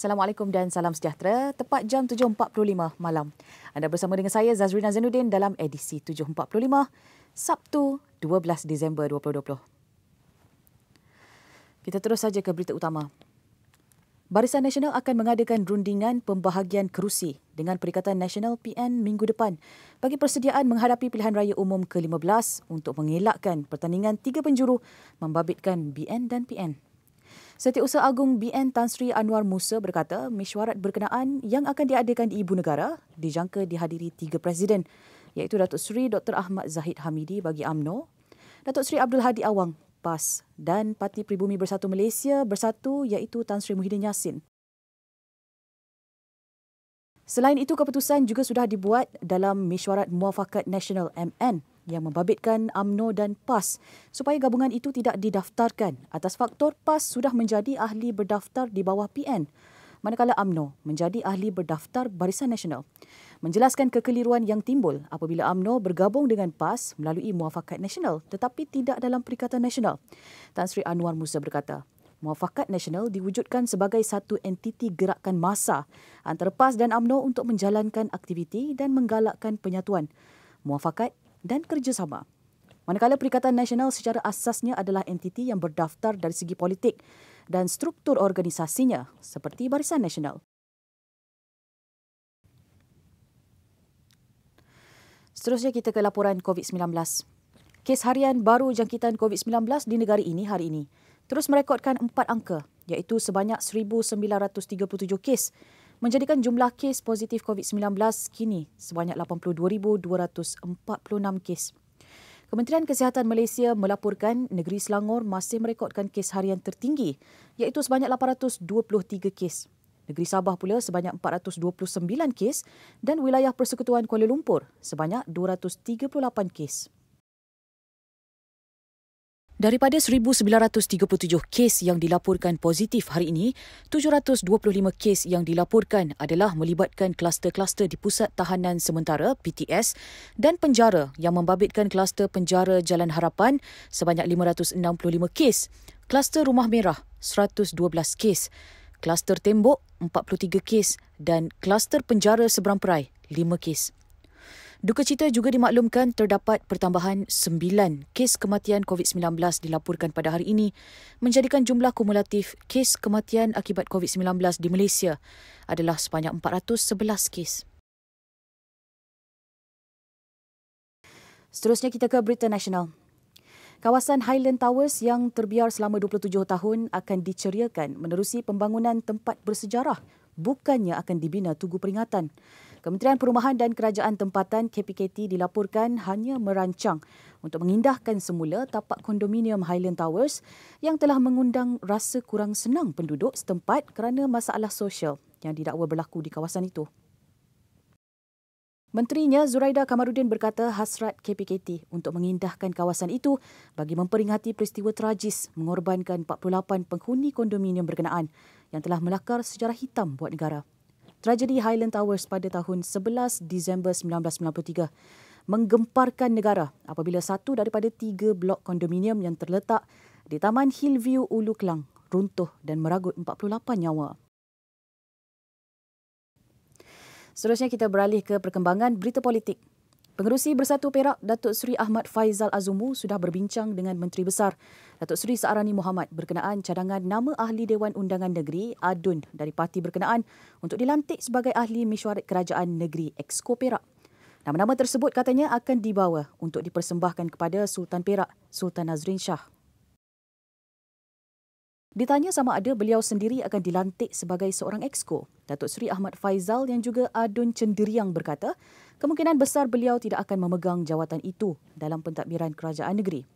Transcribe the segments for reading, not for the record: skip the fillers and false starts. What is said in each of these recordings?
Assalamualaikum dan salam sejahtera. Tepat jam 7.45 malam. Anda bersama dengan saya Zazrina Zainuddin dalam edisi 7.45 Sabtu 12 Disember 2020. Kita terus saja ke berita utama. Barisan Nasional akan mengadakan rundingan pembahagian kerusi dengan Perikatan Nasional PN minggu depan bagi persediaan menghadapi pilihan raya umum ke-15 untuk mengelakkan pertandingan tiga penjuru membabitkan BN dan PN. Setiausaha Agung BN Tan Sri Anwar Musa berkata mesyuarat berkenaan yang akan diadakan di Ibu Negara dijangka dihadiri tiga Presiden iaitu Datuk Seri Dr. Ahmad Zahid Hamidi bagi UMNO, Datuk Seri Abdul Hadi Awang PAS dan Parti Pribumi Bersatu Malaysia Bersatu iaitu Tan Sri Muhyiddin Yassin. Selain itu, keputusan juga sudah dibuat dalam Mesyuarat Muafakat Nasional MN yang membabitkan UMNO dan PAS supaya gabungan itu tidak didaftarkan atas faktor PAS sudah menjadi ahli berdaftar di bawah PN, manakala UMNO menjadi ahli berdaftar Barisan Nasional. Menjelaskan kekeliruan yang timbul apabila UMNO bergabung dengan PAS melalui Muafakat Nasional tetapi tidak dalam Perikatan Nasional. Tan Sri Anwar Musa berkata, Muafakat Nasional diwujudkan sebagai satu entiti gerakan massa antara PAS dan UMNO untuk menjalankan aktiviti dan menggalakkan penyatuan, muafakat dan kerjasama. Manakala Perikatan Nasional secara asasnya adalah entiti yang berdaftar dari segi politik dan struktur organisasinya seperti Barisan Nasional. Seterusnya kita ke laporan COVID-19. Kes harian baru jangkitan COVID-19 di negara ini hari ini terus merekodkan 4 angka iaitu sebanyak 1,937 kes, menjadikan jumlah kes positif COVID-19 kini sebanyak 82,246 kes. Kementerian Kesihatan Malaysia melaporkan negeri Selangor masih merekodkan kes harian tertinggi iaitu sebanyak 823 kes. Negeri Sabah pula sebanyak 429 kes dan wilayah Persekutuan Kuala Lumpur sebanyak 238 kes. Daripada 1,937 kes yang dilaporkan positif hari ini, 725 kes yang dilaporkan adalah melibatkan kluster-kluster di Pusat Tahanan Sementara PTS dan penjara yang membabitkan kluster penjara Jalan Harapan sebanyak 565 kes, kluster Rumah Merah 112 kes, kluster Tembok 43 kes dan kluster penjara Seberang Perai 5 kes. Duka cita juga dimaklumkan terdapat pertambahan 9 kes kematian COVID-19 dilaporkan pada hari ini, menjadikan jumlah kumulatif kes kematian akibat COVID-19 di Malaysia adalah sebanyak 411 kes. Seterusnya kita ke berita nasional. Kawasan Highland Towers yang terbiar selama 27 tahun akan diceriakan menerusi pembangunan tempat bersejarah, bukannya akan dibina tugu peringatan. Kementerian Perumahan dan Kerajaan Tempatan KPKT dilaporkan hanya merancang untuk mengindahkan semula tapak kondominium Highland Towers yang telah mengundang rasa kurang senang penduduk setempat kerana masalah sosial yang didakwa berlaku di kawasan itu. Menterinya Zuraida Kamarudin berkata hasrat KPKT untuk mengindahkan kawasan itu bagi memperingati peristiwa tragis mengorbankan 48 penghuni kondominium berkenaan yang telah melakar sejarah hitam buat negara. Tragedi Highland Towers pada tahun 11 Disember 1993 menggemparkan negara apabila satu daripada 3 blok kondominium yang terletak di Taman Hillview Ulu Kelang runtuh dan meragut 48 nyawa. Seterusnya kita beralih ke perkembangan berita politik. Pengerusi Bersatu Perak Datuk Seri Ahmad Faizal Azumu sudah berbincang dengan Menteri Besar Datuk Seri Saarani Mohamad berkenaan cadangan nama Ahli Dewan Undangan Negeri ADUN dari parti berkenaan untuk dilantik sebagai Ahli Mesyuarat Kerajaan Negeri Exco Perak. Nama-nama tersebut katanya akan dibawa untuk dipersembahkan kepada Sultan Perak, Sultan Nazrin Shah. Ditanya sama ada beliau sendiri akan dilantik sebagai seorang Exco, Datuk Seri Ahmad Faizal yang juga ADUN Cendiriang berkata, kemungkinan besar beliau tidak akan memegang jawatan itu dalam pentadbiran kerajaan negeri.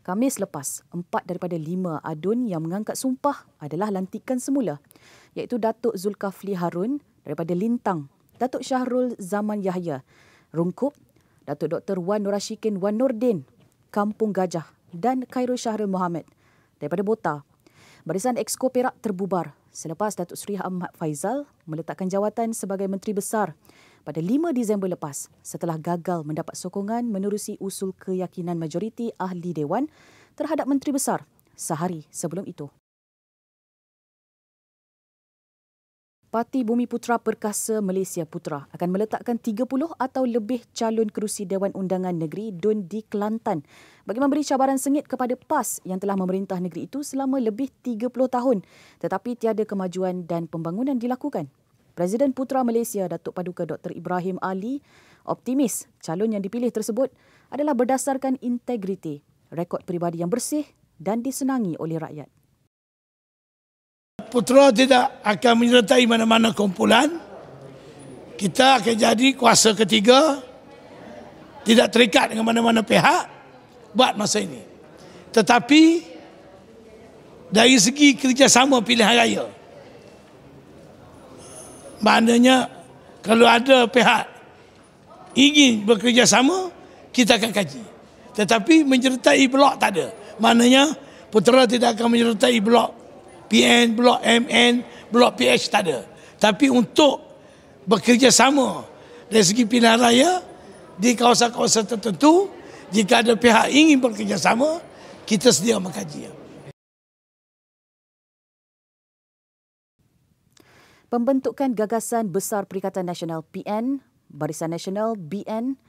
Khamis lepas, 4 daripada 5 ADUN yang mengangkat sumpah adalah lantikan semula, iaitu Datuk Zulkafli Harun daripada Lintang, Datuk Syahrul Zaman Yahya, Rungkup, Datuk Dr. Wan Nurashikin Wan Nordin, Kampung Gajah dan Khairul Syahrul Mohamad daripada Bota. Barisan Exco Perak terbubar selepas Datuk Seri Ahmad Faizal meletakkan jawatan sebagai Menteri Besar pada 5 Disember lepas setelah gagal mendapat sokongan menerusi usul keyakinan majoriti Ahli Dewan terhadap Menteri Besar sehari sebelum itu. Parti Bumi Putera Perkasa Malaysia Putra akan meletakkan 30 atau lebih calon kerusi Dewan Undangan Negeri DUN di Kelantan bagi memberi cabaran sengit kepada PAS yang telah memerintah negeri itu selama lebih 30 tahun tetapi tiada kemajuan dan pembangunan dilakukan. Presiden Putra Malaysia Datuk Paduka Dr. Ibrahim Ali optimis calon yang dipilih tersebut adalah berdasarkan integriti, rekod peribadi yang bersih dan disenangi oleh rakyat. Putra tidak akan menyertai mana-mana kumpulan. Kita akan jadi kuasa ketiga, tidak terikat dengan mana-mana pihak buat masa ini. Tetapi dari segi kerjasama pilihan raya, maknanya kalau ada pihak ingin bekerjasama, kita akan kaji. Tetapi menyertai blok tak ada. Maknanya Putra tidak akan menyertai blok PN, blok MN, blok PH tak ada. Tapi untuk bekerjasama dari segi pilihan raya di kawasan-kawasan tertentu, jika ada pihak ingin bekerjasama, kita sedia mengkaji. Pembentukan Gagasan Besar Perikatan Nasional PN, Barisan Nasional BN,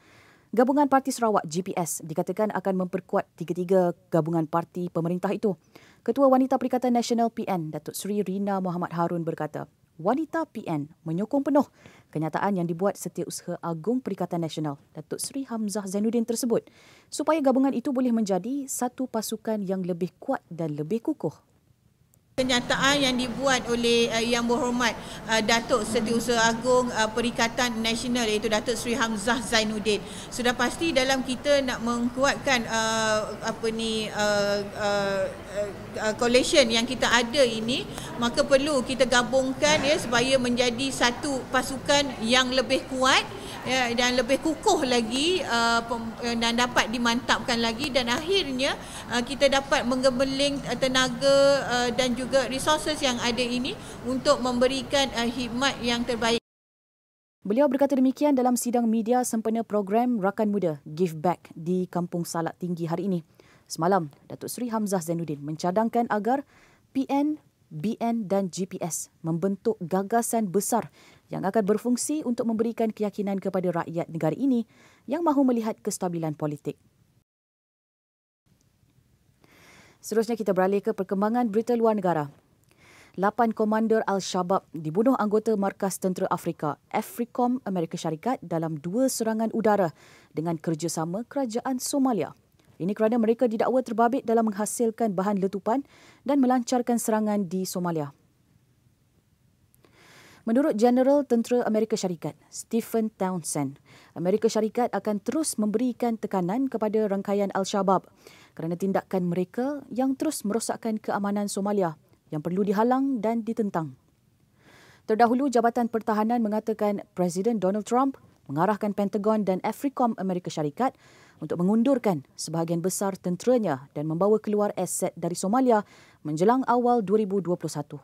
Gabungan Parti Sarawak GPS dikatakan akan memperkuat tiga-tiga gabungan parti pemerintah itu. Ketua Wanita Perikatan Nasional PN, Datuk Seri Rina Muhammad Harun berkata, wanita PN menyokong penuh kenyataan yang dibuat Setiausaha Agung Perikatan Nasional, Datuk Seri Hamzah Zainuddin tersebut, supaya gabungan itu boleh menjadi satu pasukan yang lebih kuat dan lebih kukuh. Kenyataan yang dibuat oleh Yang Berhormat Datuk Setiausaha Agung Perikatan Nasional iaitu Datuk Seri Hamzah Zainuddin sudah pasti dalam kita nak menguatkan coalition yang kita ada ini, maka perlu kita gabungkan supaya menjadi satu pasukan yang lebih kuat dan lebih kukuh lagi dan dapat dimantapkan lagi, dan akhirnya kita dapat menggemeling tenaga dan juga resources yang ada ini untuk memberikan khidmat yang terbaik. Beliau berkata demikian dalam sidang media sempena program Rakan Muda Give Back di Kampung Salak Tinggi hari ini. Semalam, Datuk Seri Hamzah Zainuddin mencadangkan agar PN, BN dan GPS membentuk gagasan besar yang akan berfungsi untuk memberikan keyakinan kepada rakyat negara ini yang mahu melihat kestabilan politik. Seterusnya kita beralih ke perkembangan berita luar negara. 8 komander Al-Shabaab dibunuh anggota Markas Tentera Afrika, AFRICOM Amerika Syarikat dalam 2 serangan udara dengan kerjasama kerajaan Somalia. Ini kerana mereka didakwa terbabit dalam menghasilkan bahan letupan dan melancarkan serangan di Somalia. Menurut Jeneral Tentera Amerika Syarikat, Stephen Townsend, Amerika Syarikat akan terus memberikan tekanan kepada rangkaian Al-Shabaab kerana tindakan mereka yang terus merosakkan keamanan Somalia yang perlu dihalang dan ditentang. Terdahulu, Jabatan Pertahanan mengatakan Presiden Donald Trump mengarahkan Pentagon dan AFRICOM Amerika Syarikat untuk mengundurkan sebahagian besar tenteranya dan membawa keluar aset dari Somalia menjelang awal 2021.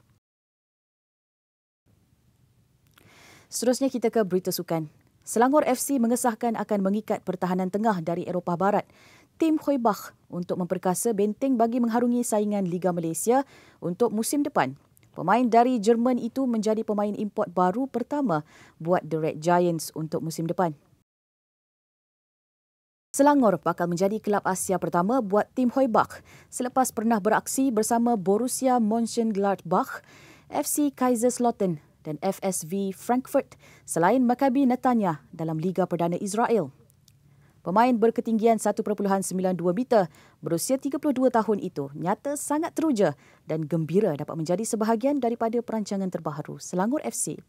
Seterusnya kita ke berita sukan. Selangor FC mengesahkan akan mengikat pertahanan tengah dari Eropah Barat, Tim Hooiberg, untuk memperkasa benteng bagi mengharungi saingan Liga Malaysia untuk musim depan. Pemain dari Jerman itu menjadi pemain import baru pertama buat The Red Giants untuk musim depan. Selangor bakal menjadi kelab Asia pertama buat Tim Hooiberg selepas pernah beraksi bersama Borussia Mönchengladbach, FC Kaiserslautern dan FSV Frankfurt selain Maccabi Netanya dalam Liga Perdana Israel. Pemain berketinggian 1.92 meter berusia 32 tahun itu nyata sangat teruja dan gembira dapat menjadi sebahagian daripada perancangan terbaru Selangor FC.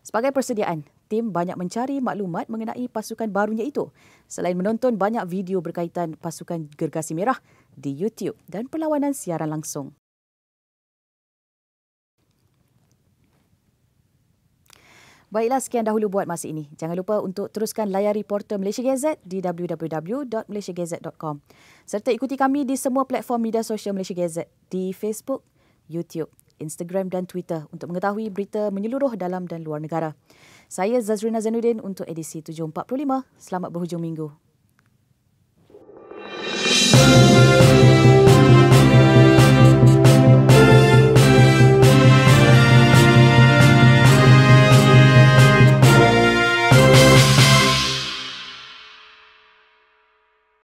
Sebagai persediaan, tim banyak mencari maklumat mengenai pasukan barunya itu selain menonton banyak video berkaitan pasukan Gergasi Merah di YouTube dan perlawanan siaran langsung. Baiklah, sekian dahulu buat masa ini. Jangan lupa untuk teruskan layari portal Malaysia Gazette di www.malaysiagazette.com serta ikuti kami di semua platform media sosial Malaysia Gazette di Facebook, YouTube, Instagram dan Twitter untuk mengetahui berita menyeluruh dalam dan luar negara. Saya Zazrina Zainuddin untuk edisi 7.45. Selamat berhujung minggu.